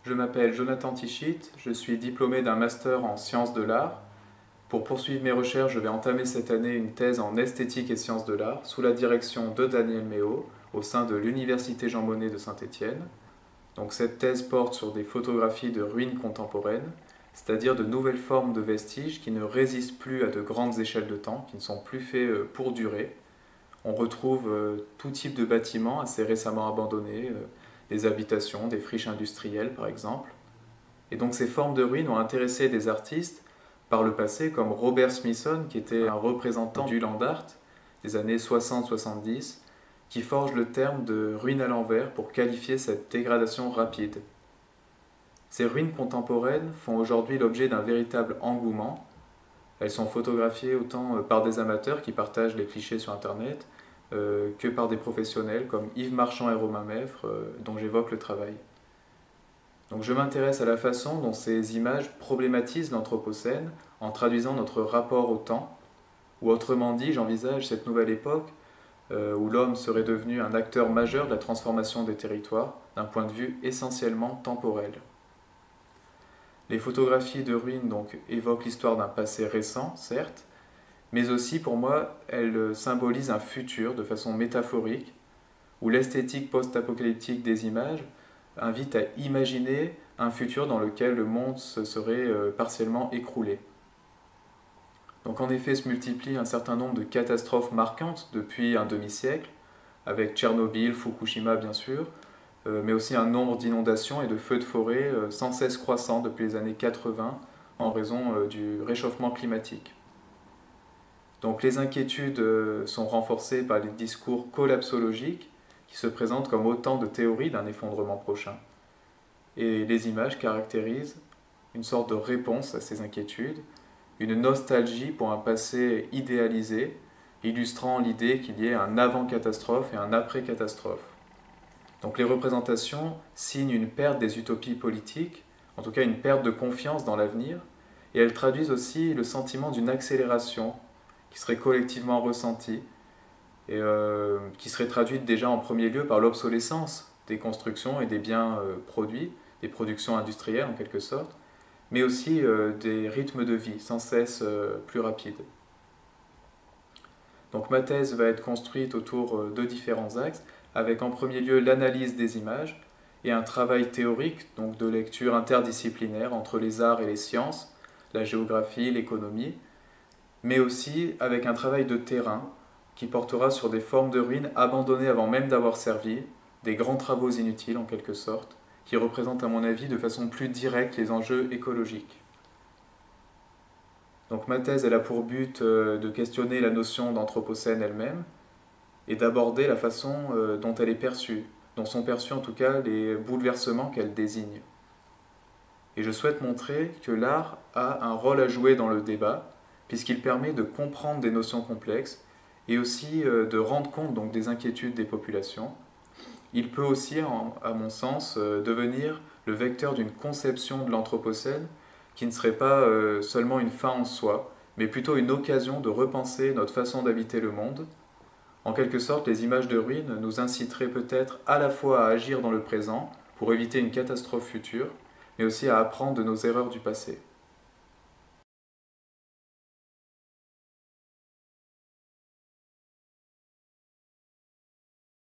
Je m'appelle Jonathan Tichit, je suis diplômé d'un master en sciences de l'art. Pour poursuivre mes recherches, je vais entamer cette année une thèse en esthétique et sciences de l'art sous la direction de Daniel Méot au sein de l'Université Jean Monnet de Saint-Étienne. Donc cette thèse porte sur des photographies de ruines contemporaines, c'est-à-dire de nouvelles formes de vestiges qui ne résistent plus à de grandes échelles de temps, qui ne sont plus faits pour durer. On retrouve tout type de bâtiments assez récemment abandonnés, des habitations, des friches industrielles par exemple. Et donc ces formes de ruines ont intéressé des artistes par le passé, comme Robert Smithson, qui était un représentant du land art des années 60-70, qui forge le terme de ruine à l'envers pour qualifier cette dégradation rapide. Ces ruines contemporaines font aujourd'hui l'objet d'un véritable engouement. Elles sont photographiées autant par des amateurs qui partagent les clichés sur Internet que par des professionnels comme Yves Marchand et Romain Meffre, dont j'évoque le travail. Donc je m'intéresse à la façon dont ces images problématisent l'Anthropocène en traduisant notre rapport au temps, ou autrement dit, j'envisage cette nouvelle époque où l'homme serait devenu un acteur majeur de la transformation des territoires d'un point de vue essentiellement temporel. Les photographies de ruines donc évoquent l'histoire d'un passé récent, certes, mais aussi pour moi, elles symbolisent un futur de façon métaphorique, où l'esthétique post-apocalyptique des images invite à imaginer un futur dans lequel le monde se serait partiellement écroulé. Donc en effet se multiplient un certain nombre de catastrophes marquantes depuis un demi-siècle, avec Tchernobyl, Fukushima bien sûr, mais aussi un nombre d'inondations et de feux de forêt sans cesse croissant depuis les années 80 en raison du réchauffement climatique. Donc les inquiétudes sont renforcées par les discours collapsologiques qui se présentent comme autant de théories d'un effondrement prochain. Et les images caractérisent une sorte de réponse à ces inquiétudes, une nostalgie pour un passé idéalisé, illustrant l'idée qu'il y ait un avant-catastrophe et un après-catastrophe. Donc les représentations signent une perte des utopies politiques, en tout cas une perte de confiance dans l'avenir, et elles traduisent aussi le sentiment d'une accélération qui serait collectivement ressentie et qui serait traduite déjà en premier lieu par l'obsolescence des constructions et des biens produits, des productions industrielles en quelque sorte, mais aussi des rythmes de vie sans cesse plus rapides. Donc ma thèse va être construite autour de différents axes, avec en premier lieu l'analyse des images et un travail théorique, donc de lecture interdisciplinaire entre les arts et les sciences, la géographie, l'économie, mais aussi avec un travail de terrain qui portera sur des formes de ruines abandonnées avant même d'avoir servi, des grands travaux inutiles en quelque sorte, qui représentent à mon avis de façon plus directe les enjeux écologiques. Donc ma thèse elle a pour but de questionner la notion d'anthropocène elle-même et d'aborder la façon dont elle est perçue, dont sont perçus en tout cas les bouleversements qu'elle désigne. Et je souhaite montrer que l'art a un rôle à jouer dans le débat, puisqu'il permet de comprendre des notions complexes et aussi de rendre compte donc, des inquiétudes des populations. Il peut aussi, à mon sens, devenir le vecteur d'une conception de l'Anthropocène qui ne serait pas seulement une fin en soi, mais plutôt une occasion de repenser notre façon d'habiter le monde. En quelque sorte, les images de ruines nous inciteraient peut-être à la fois à agir dans le présent pour éviter une catastrophe future, mais aussi à apprendre de nos erreurs du passé.